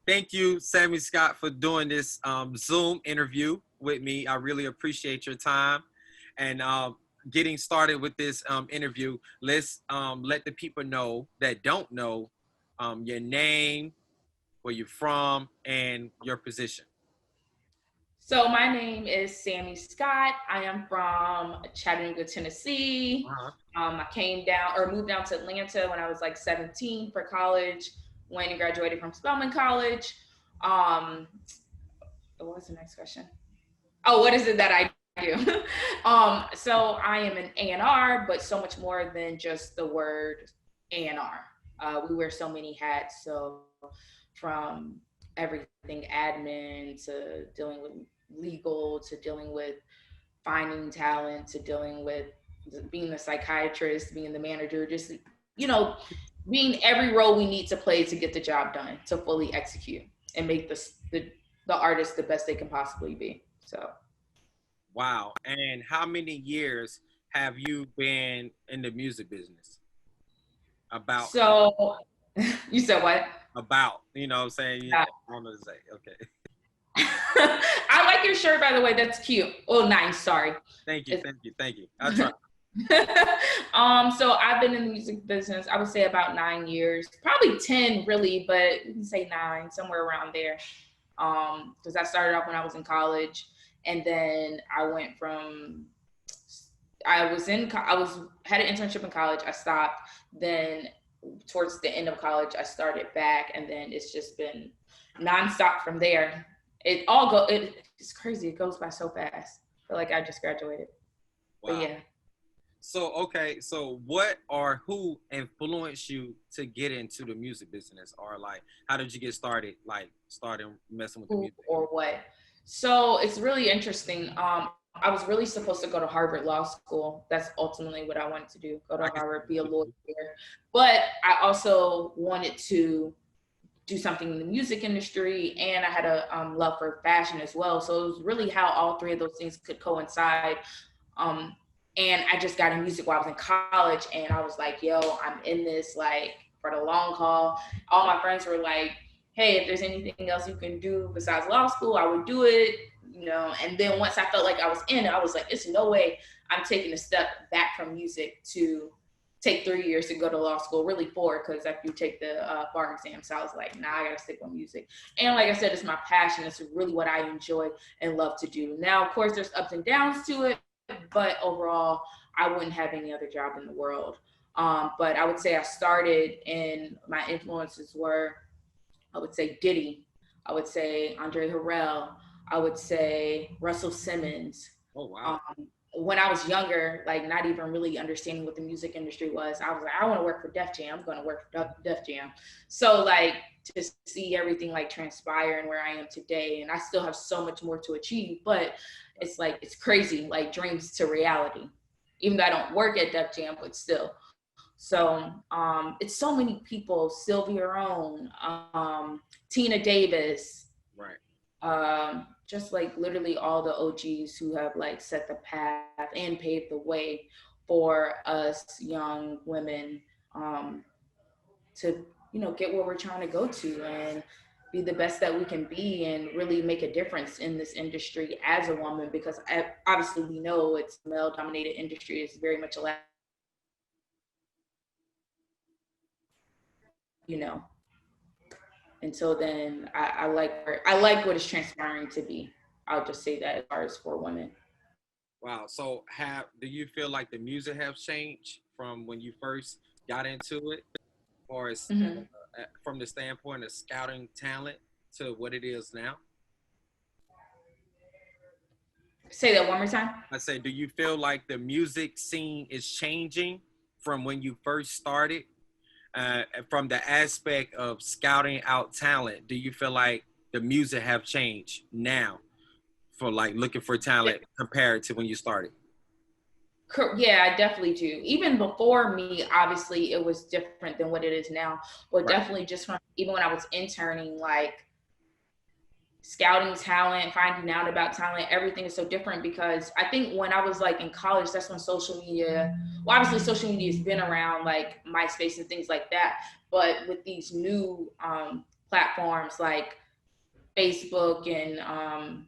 Thank you, Sammye Scott, for doing this Zoom interview with me. I really appreciate your time. And getting started with this interview, let's let the people know that don't know your name, where you're from, and your position. So my name is Sammye Scott. I am from Chattanooga, Tennessee. Uh-huh. I came down or moved down to Atlanta when I was like 17 for college. Went and graduated from Spelman College. Um, what was the next question? Oh, what is it that I do? So I am an A&R, but so much more than just the word A&R. We wear so many hats. So from everything admin to dealing with legal to dealing with finding talent to dealing with being the psychiatrist, being the manager, just being every role we need to play to get the job done, to fully execute and make the artist the best they can possibly be. So Wow. And how many years have you been in the music business? About, so you said what? you know what I'm saying? Uh, I don't know what to say. Okay. I like your shirt, by the way. That's cute. Oh, nice. Sorry. Thank you. Thank you. Thank you. I'll try. So I've been in the music business, I would say about 9 years, probably 10 really, but we can say 9, somewhere around there. Because I started off when I was in college, and then I went from I was had an internship in college. I stopped. Then towards the end of college, I started back, and then it's just been nonstop from there. It's crazy. It goes by so fast. I feel like I just graduated. But Wow. yeah. So, okay. So what or who influenced you to get into the music business? Or like, how did you get started, like starting messing with the Who music? or what? So it's really interesting. I was really supposed to go to Harvard Law School. That's ultimately what I wanted to do, go to I can Harvard, be a lawyer. see. But I also wanted to do something in the music industry, and I had a love for fashion as well. So it was really how all three of those things could coincide. Um, and I just got in music while I was in college, and I was like, yo, I'm in this like for the long haul. All my friends were like, hey, if there's anything else you can do besides law school, I would do it, And then once I felt like I was in it, I was like, it's no way I'm taking a step back from music to take 3 years to go to law school, really 4, because after you take the bar exam. So I was like, nah, I gotta stick with music. And like I said, it's my passion. It's really what I enjoy and love to do. Now, of course, there's ups and downs to it, but overall, I wouldn't have any other job in the world. But I would say I started, and my influences were, I would say Diddy, I would say Andre Harrell, I would say Russell Simmons. Oh, wow. Um, when I was younger, like not even really understanding what the music industry was, I was like, I want to work for Def Jam. I'm going to work for Def Jam. So like to see everything like transpire and where I am today, and I still have so much more to achieve, but it's like it's crazy, like dreams to reality. Even though I don't work at Def Jam, but still. So it's so many people, Sylvia Rone, Tina Davis, Right. just like literally all the OGs who have like set the path and paved the way for us young women to, get where we're trying to go to and be the best that we can be and really make a difference in this industry as a woman, because obviously we know it's a male dominated industry. It's very much a you know. And so then I like what it's transpiring to be. I'll just say that as far as for women. Wow. So do you feel like the music has changed from when you first got into it, or as Mm-hmm. from the standpoint of scouting talent to what it is now? Say that one more time. I say, do you feel like the music scene is changing from when you first started? From the aspect of scouting out talent, do you feel like the music have changed now for like looking for talent compared to when you started? Yeah, I definitely do. Even before me, obviously, it was different than what it is now. But Right. definitely, just from even when I was interning, like scouting talent, finding out about talent, everything is so different because I think when I was like in college, that's when social media, well, obviously social media has been around, like MySpace and things like that. But with these new platforms like Facebook and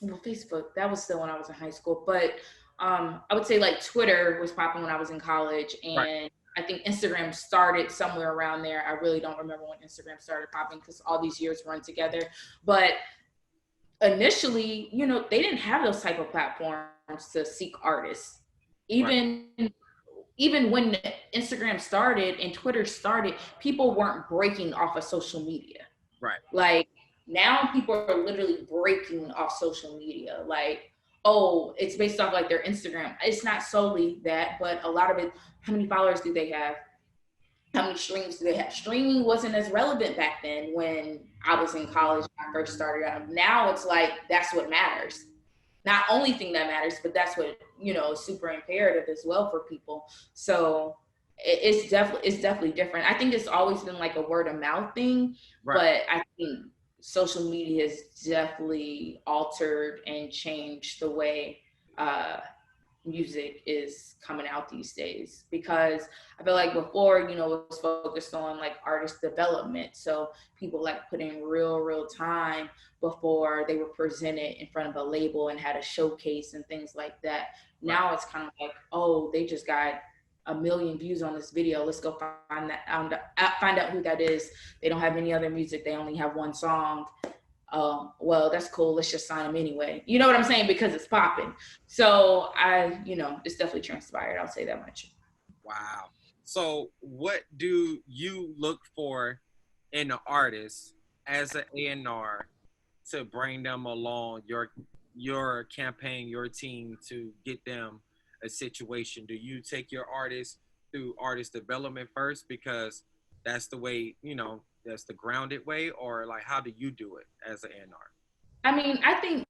well, Facebook, that was still when I was in high school, but I would say like Twitter was popping when I was in college, Right. and I think Instagram started somewhere around there. I really don't remember when Instagram started popping because all these years run together. But initially, you know, they didn't have those type of platforms to seek artists. Right. Even when Instagram started and Twitter started, people weren't breaking off of social media. Right. Like now people are literally breaking off social media. Like, oh, it's based off like their Instagram. It's not solely that, but a lot of it, how many followers do they have? How many streams do they have? Streaming wasn't as relevant back then when I was in college, when I first started out. Now it's like that's what matters. Not only thing that matters, but that's what, you know, is super imperative as well for people. So it's definitely different. I think it's always been like a word of mouth thing, Right. but I think social media has definitely altered and changed the way uh, music is coming out these days, because I feel like before, you know, it was focused on like artist development. So people like put in real time before they were presented in front of a label and had a showcase and things like that. Right. Now it's kind of like, oh, they just got a million views on this video. Let's go find out who that is. They don't have any other music. They only have one song. Well, that's cool. Let's just sign them anyway. You know what I'm saying? Because it's popping. So you know, it's definitely transpired. I'll say that much. Wow. So what do you look for in an artist as an A&R to bring them along your campaign, your team, to get them a situation? Do you take your artist through artist development first because that's the way, you know, that's the grounded way, or like how do you do it as an A&R? I mean, I think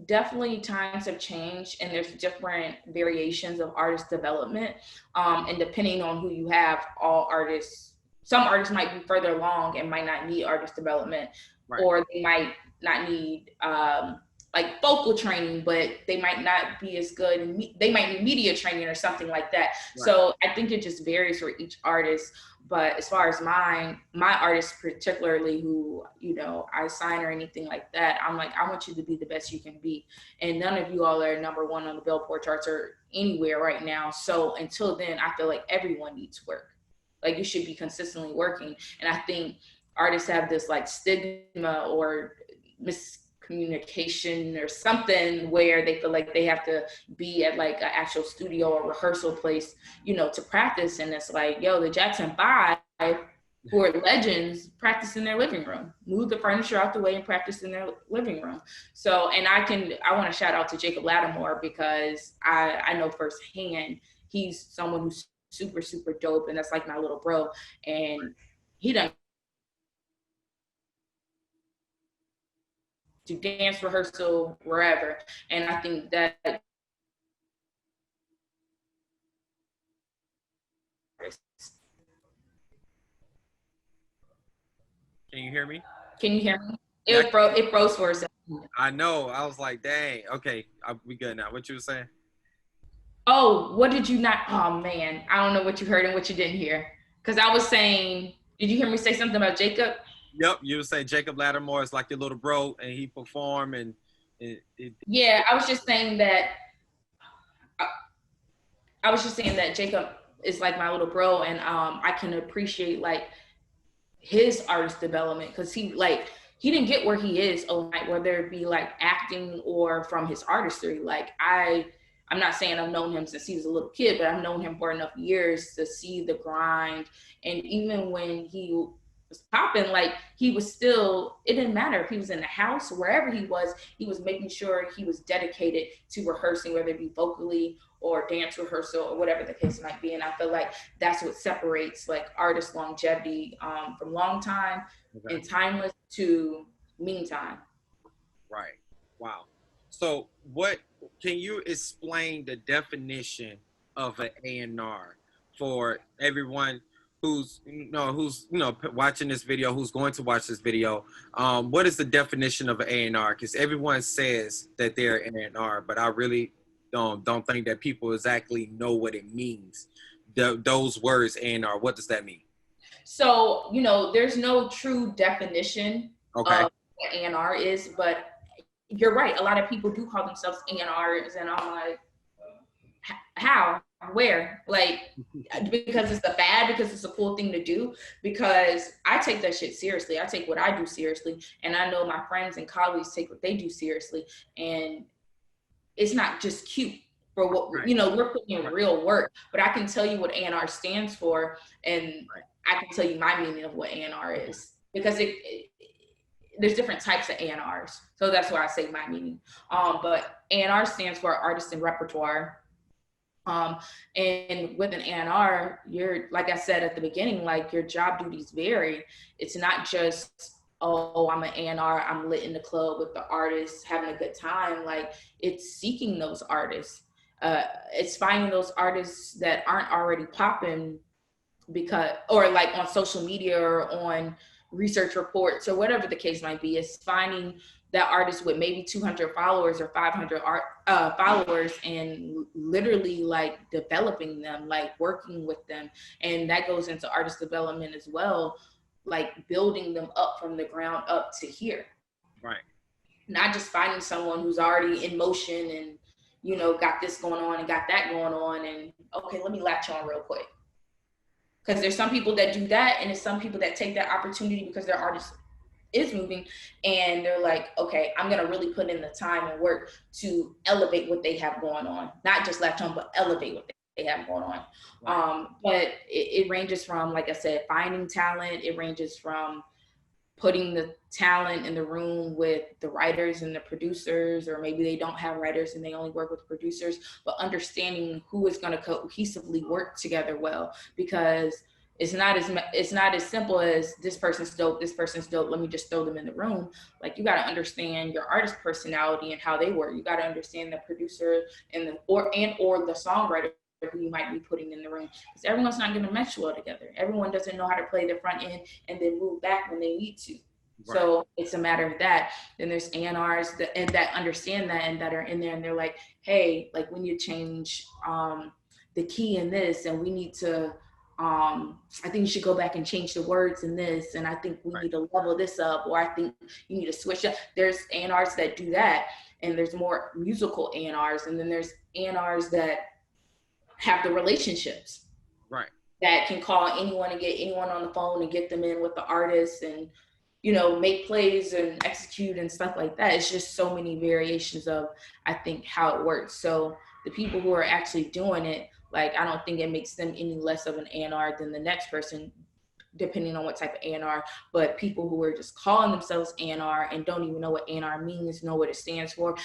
definitely times have changed and there's different variations of artist development. And depending on who you have, some artists might be further along and might not need artist development, Right. or they might not need like vocal training, but they might not be as good and they might need media training or something like that. Right. So I think it just varies for each artist. But as far as my artists particularly, who, you know, I sign or anything like that, I'm like, I want you to be the best you can be. And none of you all are number one on the Billboard charts or anywhere right now. So until then, I feel like everyone needs work. Like you should be consistently working. And I think artists have this like stigma or miscommunication or something where they feel like they have to be at like an actual studio or rehearsal place, you know, to practice. And it's like, yo, the Jackson 5, who are legends, practice in their living room, move the furniture out the way and practice in their living room. So, and I want to shout out to Jacob Lattimore because I know firsthand he's someone who's super dope, and that's like my little bro, and he done do dance rehearsal wherever. And I think that Can you hear me? can you hear me? Yeah, It froze for a second. I know. I was like, dang. Okay, we good now. What you were saying? Oh, what did you not? Oh man, I don't know what you heard and what you didn't hear. Because I was saying, did you hear me say something about Jacob? Yep, you would say Jacob Lattimore is like your little bro, and he perform and Yeah, I was just saying that. I was just saying that Jacob is like my little bro, and I can appreciate like his artist development because he didn't get where he is overnight, whether it be like acting or from his artistry. Like I'm not saying I've known him since he was a little kid, but I've known him for enough years to see the grind. And even when he was popping, like he was still, it didn't matter if he was in the house, wherever he was making sure he was dedicated to rehearsing, whether it be vocally or dance rehearsal or whatever the case might be. And I feel like that's what separates like artist longevity from long time okay. and timeless to meantime. Right. Wow. So what can you explain the definition of an A&R for everyone who's watching this video, who's going to watch this video? What is the definition of an A&R? Because everyone says that they're an A&R, but I really don't think that people exactly know what it means. Those words A&R, what does that mean? So, you know, there's no true definition Okay. of what A&R is, but you're right. A lot of people do call themselves A&Rs, and I'm like, how? Where? Like, because it's a fad, because it's a cool thing to do, because I take that shit seriously. I take what I do seriously, and I know my friends and colleagues take what they do seriously, and it's not just cute for what, Right. you know, we're putting in real work. But I can tell you what A&R stands for, and I can tell you my meaning of what A&R is, because there's different types of A&Rs, so that's why I say my meaning. But A&R stands for artist and repertoire. And with an A&R, you're, like I said at the beginning, like, your job duties vary. It's not just, oh, I'm an A&R, I'm lit in the club with the artists, having a good time. Like, it's seeking those artists. It's finding those artists that aren't already popping, because, or like on social media or on research reports or whatever the case might be. It's finding that artist with maybe 200 followers or 500 followers, and literally like developing them, like working with them. And that goes into artist development as well, like building them up from the ground up to here. Right. Not just finding someone who's already in motion and, you know, got this going on and got that going on, and okay, let me latch on real quick. Because there's some people that do that, and there's some people that take that opportunity because their artist is moving, and they're like, okay, I'm gonna really put in the time and work to elevate what they have going on, not just latch on, but elevate what they have going on. Right. But it ranges from, like I said, finding talent. It ranges from putting the talent in the room with the writers and the producers, or maybe they don't have writers and they only work with producers, but understanding who is going to cohesively work together well, because it's not as simple as this person's dope, this person's dope, let me just throw them in the room. Like, you got to understand your artist personality and how they work. You got to understand the producer and or the songwriter who you might be putting in the room, because everyone's not going to mesh well together. Everyone doesn't know how to play the front end and then move back when they need to. Right. So it's a matter of that. Then there's A&Rs that understand that and that are in there, and they're like, hey, like, we need to change the key in this, and we need to I think you should go back and change the words in this, and I think we need to level this up, or I think you need to switch up. There's A&Rs that do that, and there's more musical A&Rs, and then there's A&Rs that have the relationships, right, that can call anyone and get anyone on the phone and get them in with the artist, and, you know, make plays and execute and stuff like that. It's just so many variations of, I think, how it works. So the people who are actually doing it, like, I don't think it makes them any less of an A&R than the next person, depending on what type of A&R. But people who are just calling themselves A&R and don't even know what A&R means, know what it stands for,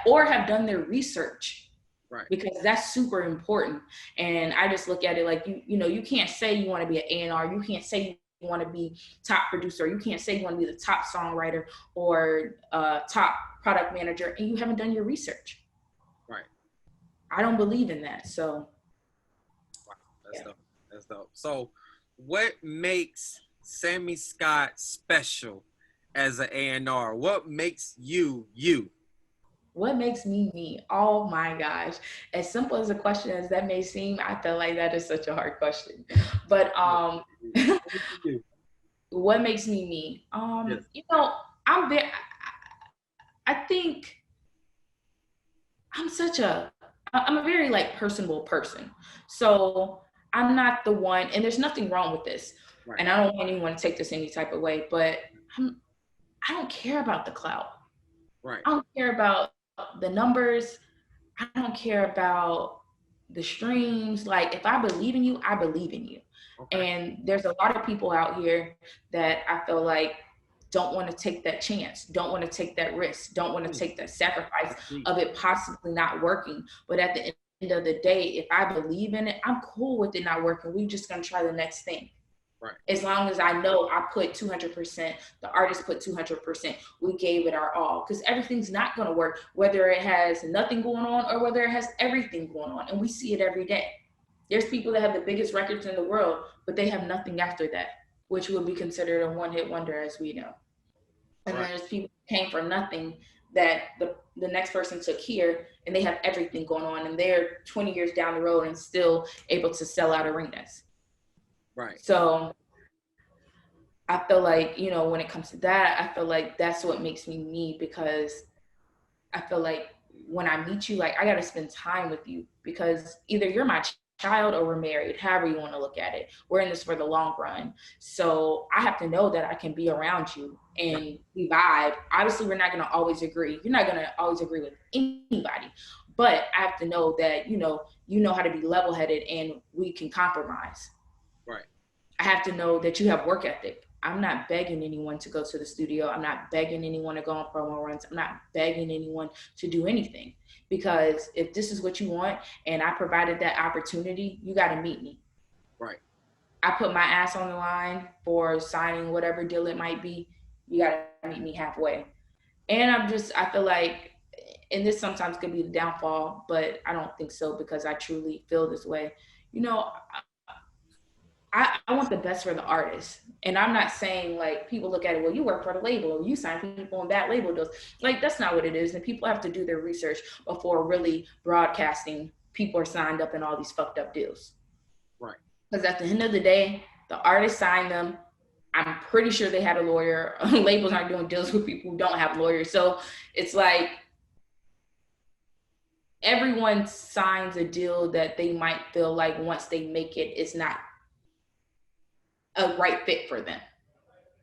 or have done their research. Right. Because that's super important. And I just look at it like, you know, you can't say you want to be an A&R. You can't say you want to be top producer. You can't say you want to be the top songwriter or top product manager, and you haven't done your research. Right. I don't believe in that. So. Wow, that's dope. That's dope. So what makes Sammye Scott special as an A&R? What makes you, you? What makes me me? Oh my gosh. As simple as a question as that may seem, I feel like that is such a hard question. But what makes me me? Yes. You know, I think I'm a very like personable person. So I'm not the one, and there's nothing wrong with this. Right. And I don't want anyone to take this any type of way, but I don't care about the clout. Right. I don't care about the numbers. I don't care about the streams. Like, if I believe in you, I believe in you. Okay. And there's a lot of people out here that I feel like don't want to take that chance, don't want to take that risk, don't want to take that sacrifice of it possibly not working. But at the end of the day, if I believe in it, I'm cool with it not working. We're just going to try the next thing. Right. As long as I know I put 200%, the artist put 200%, we gave it our all. Because everything's not going to work, whether it has nothing going on or whether it has everything going on. And we see it every day. There's people that have the biggest records in the world, but they have nothing after that, which would be considered a one-hit wonder, as we know. And right. There's people who came from nothing that the next person took here, and they have everything going on, and they're 20 years down the road and still able to sell out arenas. Right. So I feel like, you know, when it comes to that, I feel like that's what makes me me, because I feel like when I meet you, like I got to spend time with you, because either you're my child or we're married, however you want to look at it. We're in this for the long run. So I have to know that I can be around you Right. and we vibe. Obviously, we're not going to always agree. You're not going to always agree with anybody. But I have to know that, you know how to be level headed and we can compromise. Right. I have to know that you have work ethic. I'm not begging anyone to go to the studio. I'm not begging anyone to go on promo runs. I'm not begging anyone to do anything, because if this is what you want and I provided that opportunity, you got to meet me. Right. I put my ass on the line for signing whatever deal it might be. You got to meet me halfway. And I feel like, and this sometimes could be the downfall, but I don't think so, because I truly feel this way. You know, I want the best for the artist. And I'm not saying like people look at it, well, you work for the label or you sign people on that label deals. Like that's not what it is. And people have to do their research before really broadcasting people are signed up in all these fucked up deals. Right. Because at the end of the day, the artist signed them. I'm pretty sure they had a lawyer. Labels aren't doing deals with people who don't have lawyers. So it's like everyone signs a deal that they might feel like once they make it, it's not a right fit for them.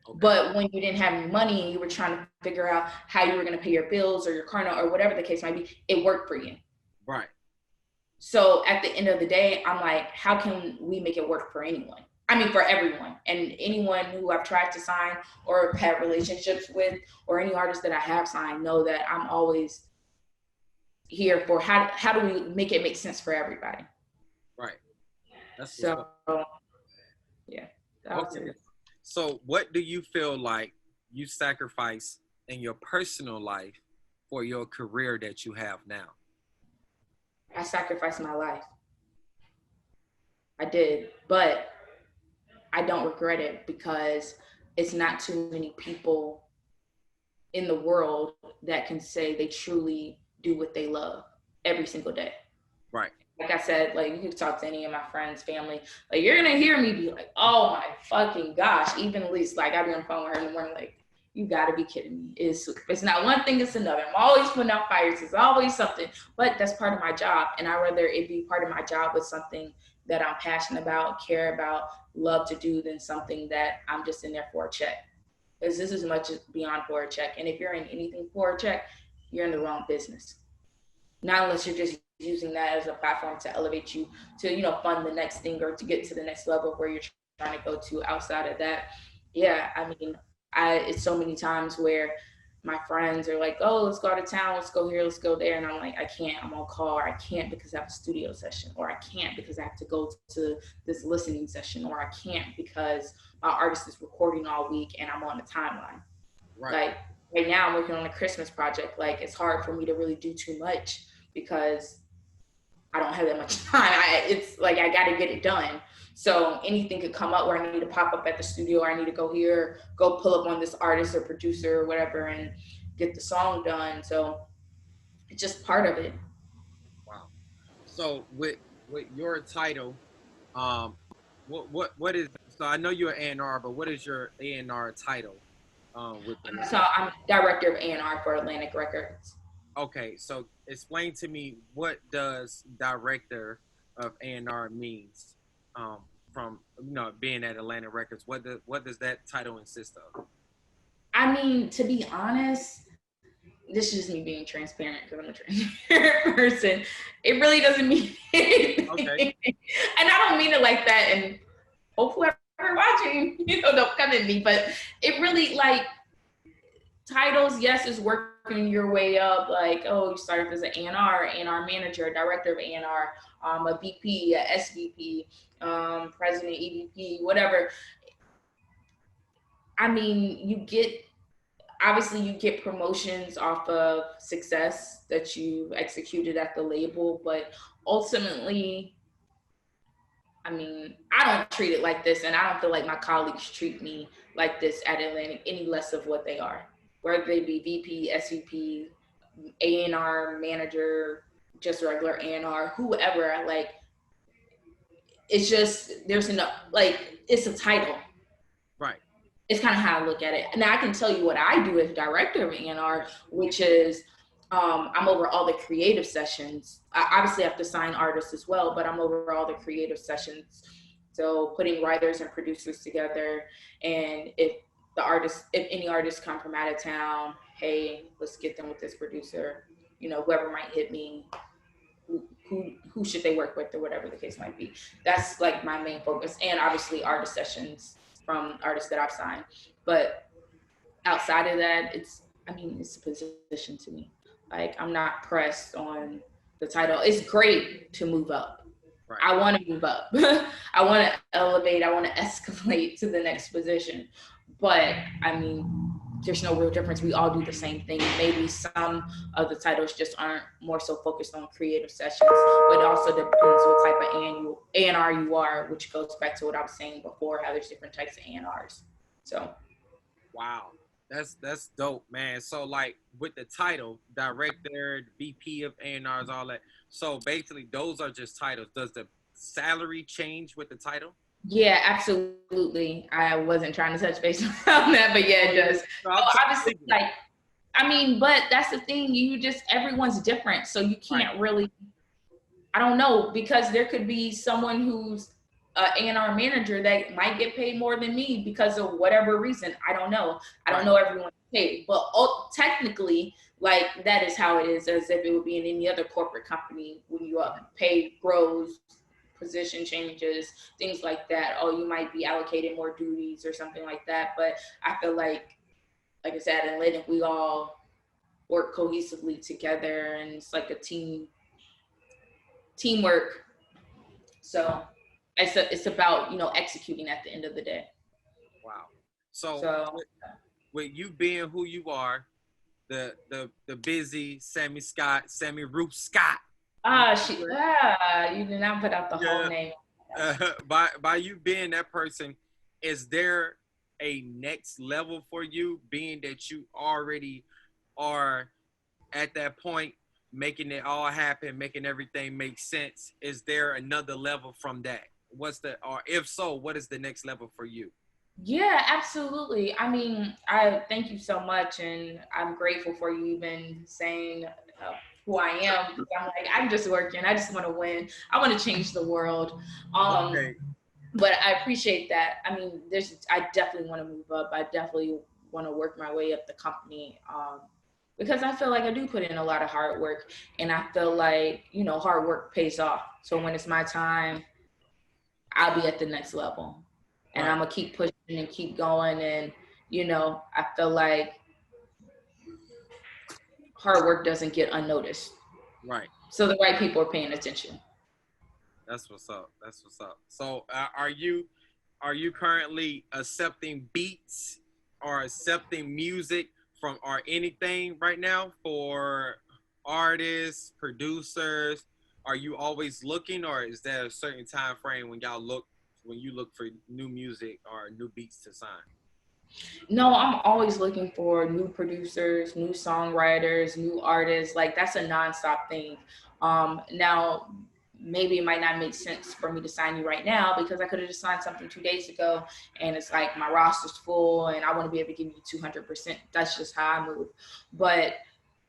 Okay. But when you didn't have any money and you were trying to figure out how you were going to pay your bills or your car note or whatever the case might be, it worked for you. Right. So at the end of the day, I'm like, how can we make it work for anyone? I mean, for everyone. And anyone who I've tried to sign or have relationships with, or any artist that I have signed, know that I'm always here for how do we make it make sense for everybody. Right. That's what's So up. yeah, that was Okay. it. So what do you feel like you sacrifice in your personal life for your career that you have now? I sacrificed my life. I did, but I don't regret it, because it's not too many people in the world that can say they truly do what they love every single day. Right. Like I said, like you can talk to any of my friends, family, like you're gonna hear me be like, oh my fucking gosh, even at least like I'll be on the phone with her in the morning, like, you gotta be kidding me. It's not one thing, it's another. I'm always putting out fires, it's always something, but that's part of my job. And I'd rather it be part of my job with something that I'm passionate about, care about, love to do, than something that I'm just in there for a check. Because this is much beyond for a check. And if you're in anything for a check, you're in the wrong business. Not unless you're just using that as a platform to elevate you to, fund the next thing or to get to the next level where you're trying to go to. Outside of that, yeah, I mean, it's so many times where my friends are like, oh, let's go out of town, let's go here, let's go there. And I'm like, I can't, I'm on call, or I can't because I have a studio session, or I can't because I have to go to this listening session, or I can't because my artist is recording all week and I'm on the timeline. Right. Like right now I'm working on a Christmas project. Like it's hard for me to really do too much because I don't have that much time. It's like I got to get it done. So anything could come up where I need to pop up at the studio, or I need to go here, go pull up on this artist or producer or whatever and get the song done. So it's just part of it. Wow. So with your title, um, what is, so I know you're A&R, but what is your A&R title? With the, So I'm director of A&R for Atlantic Records. okay, so explain to me, what does director of A&R means? From being at Atlantic Records, what does that title consist of? I mean, to be honest, this is just me being transparent because I'm a transparent person. It really doesn't mean anything. Okay. And I don't mean it like that. And hopefully whoever watching, don't come at me. But it really, like, titles, yes, is working your way up. Like, oh, you started as an A&R, A&R manager, director of A&R, a VP, a SVP, president, EVP, whatever. I mean, obviously you get promotions off of success that you've executed at the label, but ultimately, I mean, I don't treat it like this, and I don't feel like my colleagues treat me like this at Atlantic any less of what they are, whether they be VP, SVP, A&R manager, just regular A&R, whoever. Like, it's just there's enough, like, it's a title. Right. It's kind of how I look at it. Now I can tell you what I do as director of A&R, which is I'm over all the creative sessions. I obviously have to sign artists as well, but I'm over all the creative sessions. So putting writers and producers together, and if any artists come from out of town, hey, let's get them with this producer. You know, whoever might hit me, who should they work with, or whatever the case might be. That's like my main focus, and obviously artist sessions from artists that I've signed. But outside of that, it's a position to me. Like, I'm not pressed on the title. It's great to move up. Right. I want to move up. I want to elevate. I want to escalate to the next position. But I mean, there's no real difference. We all do the same thing. Maybe some of the titles just aren't more so focused on creative sessions, but it also depends what type of A&R you are, which goes back to what I was saying before, how there's different types of A&Rs. So. Wow. That's dope, man. So like with the title, director, VP of A&Rs, all that. So basically those are just titles. Does the salary change with the title? Yeah, absolutely. I wasn't trying to touch base on that, but yeah, it does. So obviously, like, I mean, but that's the thing. Everyone's different. So you can't really, I don't know, because there could be someone who's an A&R manager that might get paid more than me because of whatever reason. I don't know. I don't know everyone's paid, but technically, like, that is how it is, as if it would be in any other corporate company when you pay grows, position changes, things like that. Oh, you might be allocated more duties or something like that. But I feel like I said, in Atlantic, we all work cohesively together, and it's like a teamwork. So it's about, executing at the end of the day. Wow. So with you being who you are, the busy Sammye Scott. You did not put out the whole name. By you being that person, is there a next level for you, being that you already are at that point, making it all happen, making everything make sense? Is there another level from that? Or if so, what is the next level for you? Yeah, absolutely. I mean, I thank you so much, and I'm grateful for you even saying who I am. I'm like, I'm just working. I just want to win. I want to change the world. Okay. But I appreciate that. I mean, I definitely want to move up. I definitely want to work my way up the company. Because I feel like I do put in a lot of hard work, and I feel like, hard work pays off. So when it's my time, I'll be at the next level, and I'm gonna keep pushing and keep going. And, I feel like hard work doesn't get unnoticed. Right. So the right people are paying attention. That's what's up. So are you currently accepting beats or accepting music from or anything right now for artists, producers? Are you always looking, or is there a certain time frame when you look for new music or new beats to sign? No, I'm always looking for new producers, new songwriters, new artists. Like, that's a nonstop thing. Now, maybe it might not make sense for me to sign you right now, because I could have just signed something 2 days ago, and it's like my roster's full and I want to be able to give you 200%. That's just how I move. But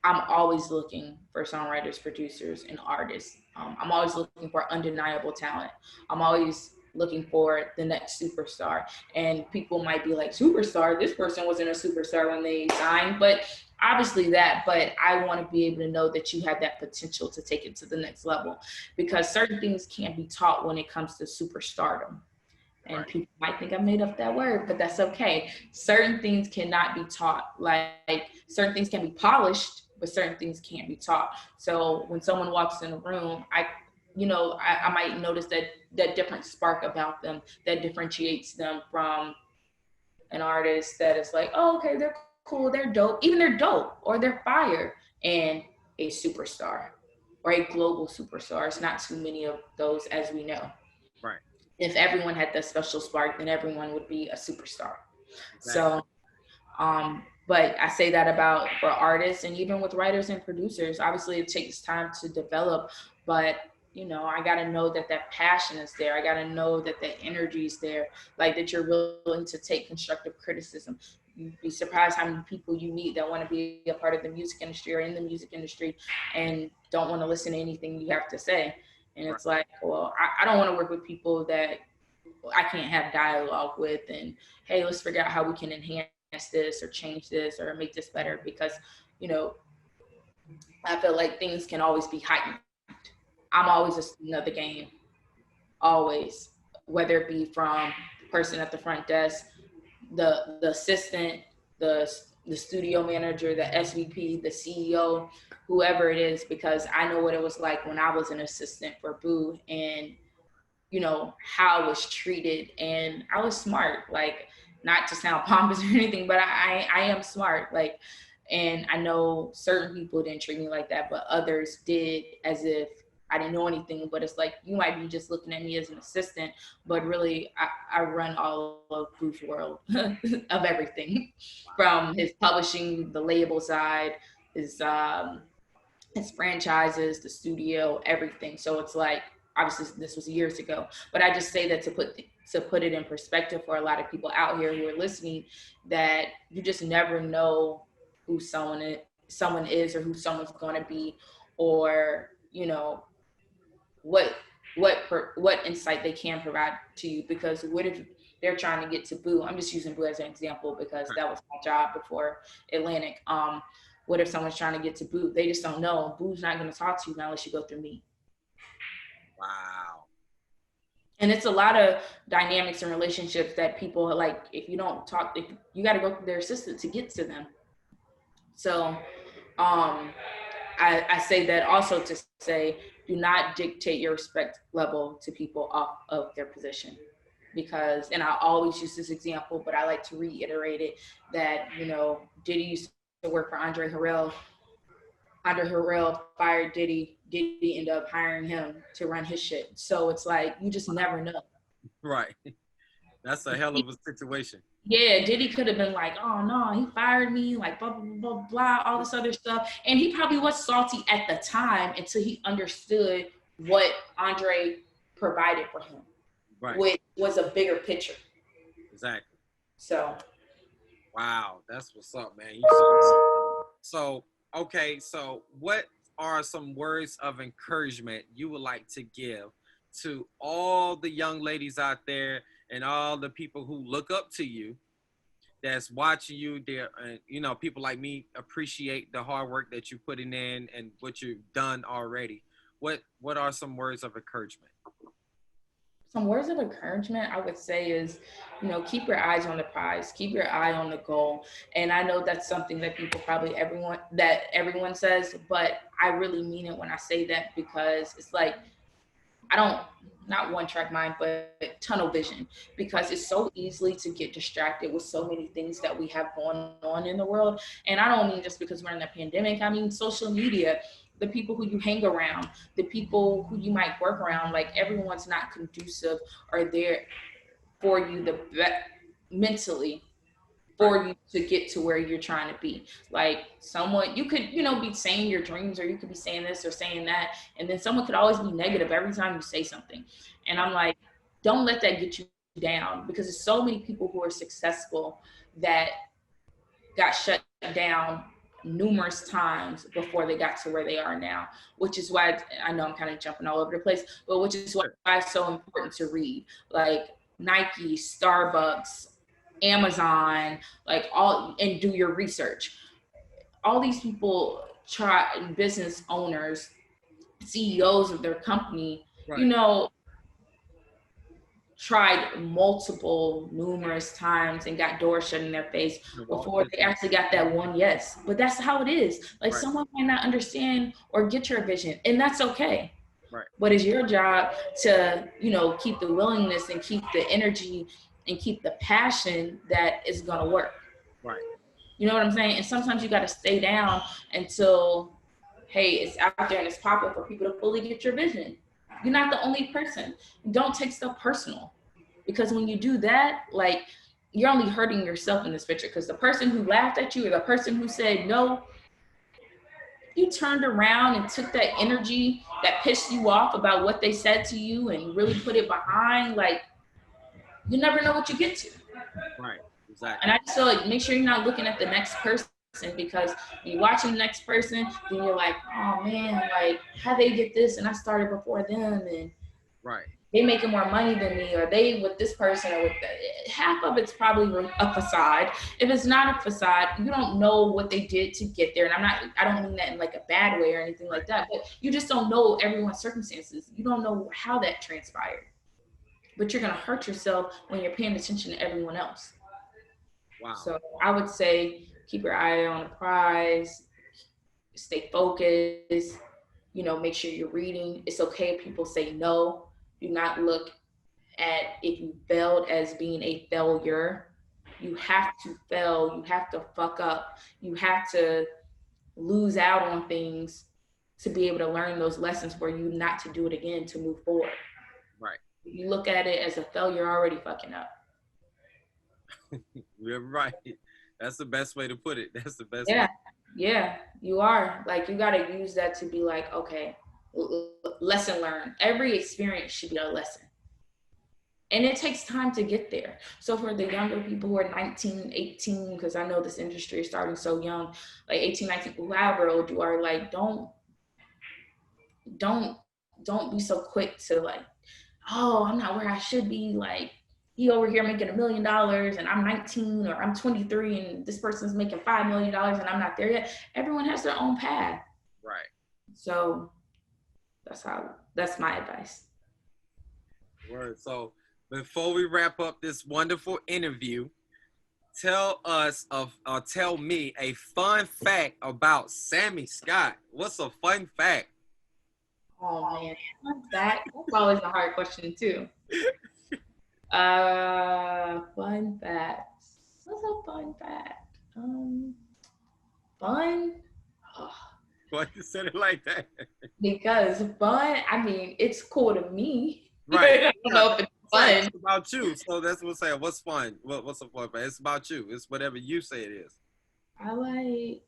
I'm always looking for songwriters, producers, and artists. I'm always looking for undeniable talent. I'm always looking for the next superstar. And people might be like, superstar? This person wasn't a superstar when they signed, but obviously that. But I want to be able to know that you have that potential to take it to the next level, because certain things can't be taught when it comes to superstardom. And people might think I made up that word, but that's okay. Certain things cannot be taught. Like, certain things can be polished, but certain things can't be taught. So when someone walks in a room, I might notice that different spark about them that differentiates them from an artist that is like, oh, okay, they're cool, they're dope. Even they're dope or they're fire, and a superstar or a global superstar. It's not too many of those, as we know. Right. If everyone had that special spark, then everyone would be a superstar. Exactly. So, but I say that about for artists, and even with writers and producers. Obviously, it takes time to develop, but you know, I got to know that that passion is there. I got to know that that energy is there, like that you're willing to take constructive criticism. You'd be surprised how many people you meet that want to be a part of the music industry or in the music industry and don't want to listen to anything you have to say. And Right. it's like, well, I don't want to work with people that I can't have dialogue with and, hey, let's figure out how we can enhance this or change this or make this better, because, you know, I feel like things can always be heightened. I'm always a student of the game, always, whether it be from the person at the front desk, the assistant, the the studio manager, the SVP, the CEO, whoever it is, because I know what it was like when I was an assistant for Boo, and you know how I was treated, and I was smart, like, not to sound pompous or anything, but I am smart, like, and I know certain people didn't treat me like that, but others did, as if I didn't know anything. But it's like, you might be just looking at me as an assistant, but really I run all of Boo's world of everything, from his publishing, the label side, his his franchises, the studio, everything. So it's like, obviously this was years ago, but I just say that to put it in perspective for a lot of people out here who are listening, that you just never know who someone is or who someone's going to be, or you know what what insight they can provide to you. Because what if they're trying to get to Boo? I'm just using Boo as an example because that was my job before Atlantic. What if someone's trying to get to Boo? They just don't know. Boo's not going to talk to you unless you go through me. Wow. And it's a lot of dynamics and relationships that people, like, if you don't talk, if you got to go through their assistant to get to them. So I say that also to say, do not dictate your respect level to people off of their position. Because, and I always use this example, but I like to reiterate it, that, you know, Diddy used to work for Andre Harrell. Andre Harrell fired Diddy. Diddy ended up hiring him to run his shit. So it's like, you just never know. Right. That's a hell of a situation. Yeah, Diddy could have been like, oh no, he fired me, like blah, blah, blah, blah, all this other stuff. And he probably was salty at the time until he understood what Andre provided for him, Right. which was a bigger picture. Exactly. So, Wow. That's what's up, man. So, okay. So, what are some words of encouragement you would like to give to all the young ladies out there and all the people who look up to you, that's watching you there? You know, people like me appreciate the hard work that you're putting in and what you've done already. What are some words of encouragement? some words of encouragement I would say is, you know, keep your eyes on the prize, keep your eye on the goal. And I know that's something that people probably everyone says, but I really mean it when I say that, because it's like, I don't, not one track mind, but tunnel vision, because it's so easily to get distracted with so many things that we have going on in the world. And I don't mean just because we're in the pandemic, I mean social media, the people who you hang around, the people who you might work around, like everyone's not conducive or there for you mentally, Right. for you to get to where you're trying to be. Like, someone, you could, you know, be saying your dreams, or you could be saying this or saying that, and then someone could always be negative every time you say something. And I'm like, don't let that get you down, because there's so many people who are successful that got shut down numerous times before they got to where they are now, which is why, I know I'm kind of jumping all over the place, but which is why it's so important to read. Like Nike, Starbucks, Amazon, like all, and do your research. All these people try, business owners, CEOs of their company, you Right. know, tried numerous times and got doors shut in their face before they actually got that one yes. But that's how it is. Like, Right. someone might not understand or get your vision, and that's okay. Right. But it's your job to, you know, keep the willingness and keep the energy and keep the passion that is gonna work. Right. You know what I'm saying? And sometimes you gotta stay down until, hey, it's out there and it's popular for people to fully get your vision. You're not the only person. Don't take stuff personal, because when you do that, like, you're only hurting yourself in this picture, because the person who laughed at you or the person who said no, you turned around and took that energy that pissed you off about what they said to you and really put it behind, like, you never know what you get to. Right. Exactly. And I just feel like make sure you're not looking at the next person, because when you're watching the next person, then you're like, oh man, like how they get this and I started before them, and Right. they making more money than me, or they with this person, or with half of it's probably a facade. If it's not a facade, you don't know what they did to get there. And I don't mean that in like a bad way or anything like that, but you just don't know everyone's circumstances. You don't know how that transpired, but you're going to hurt yourself when you're paying attention to everyone else. Wow. So I would say keep your eye on the prize, stay focused, make sure you're reading. It's okay if people say no. Do not look at if you failed as being a failure. You have to fail. You have to fuck up. You have to lose out on things to be able to learn those lessons for you not to do it again, to move forward. Right. If you look at it as a failure, you're already fucking up. You're right. That's the best way to put it. That's the best Yeah. way. Yeah, you are. Like, you got to use that to be like, okay, lesson learned. Every experience should be a lesson. And it takes time to get there. So for the younger people who are 19, 18, because I know this industry is starting so young, like 18, 19, however old you are, like, don't be so quick to like, oh, I'm not where I should be. Like, he over here making $1 million and I'm 19, or I'm 23 and this person's making $5 million and I'm not there yet. Everyone has their own path. Right. So that's my advice. Word. So before we wrap up this wonderful interview, tell me a fun fact about Sammye Scott. What's a fun fact? Oh man, that's always a hard question too. Fun facts. What's a fun fact? Fun? Oh, Why you said it like that? because fun, I mean, it's cool to me. Right. I don't know if it's fun. It's about you. So that's what I'm saying. What's fun? What's a fun fact? It's about you. It's whatever you say it is. I like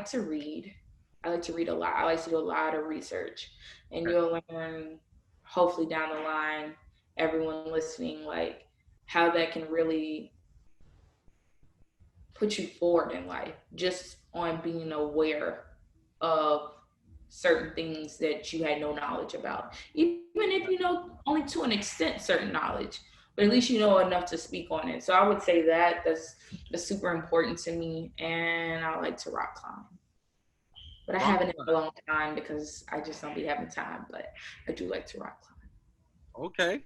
to read. I like to read a lot. I like to do a lot of research. And you'll learn, hopefully down the line, everyone listening, like how that can really put you forward in life, just on being aware of certain things that you had no knowledge about. Even if you know only to an extent certain knowledge, but at least you know enough to speak on it. So I would say that's super important to me, and I like to rock climb. But I haven't in a long time because I just don't be having time, but I do like to rock climb. Okay.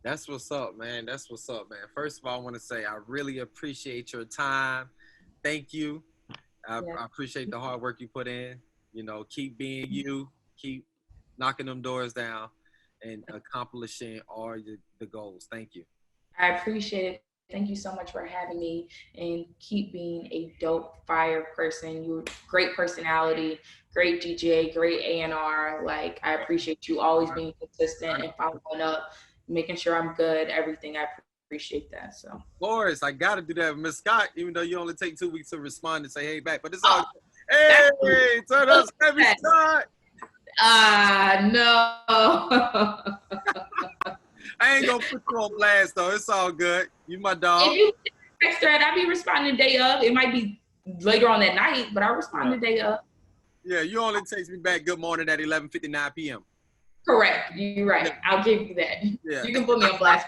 That's what's up, man. That's what's up, man. First of all, I want to say I really appreciate your time. Thank you. I appreciate the hard work you put in. Keep being you. Keep knocking them doors down and accomplishing all the goals. Thank you. I appreciate it. Thank you so much for having me, and keep being a dope fire person. You're great personality, great DJ, great A&R. Like, I appreciate you always being consistent and following up, making sure I'm good, everything. I appreciate that. So, of course, I got to do that with Miss Scott, even though you only take 2 weeks to respond and say, hey, back. But it's all good. Hey, turn up, Sammye Scott. No. I ain't gonna put you on blast though. It's all good. You my dog. If you text thread, I'll be responding the day of. It might be later on that night, but I'll respond the day of. Yeah, you only text me back good morning at 11:59 p.m. Correct. You're right. Yeah. I'll give you that. Yeah. You can put me on blast.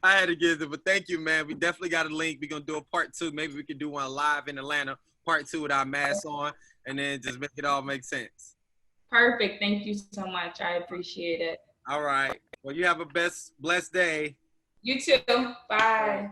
I had to give it, but thank you, man. We definitely got a link. We're gonna do a part 2. Maybe we could do one live in Atlanta, part 2 with our masks on, and then just make it all make sense. Perfect. Thank you so much. I appreciate it. All right. Well, you have a blessed day. You too. Bye.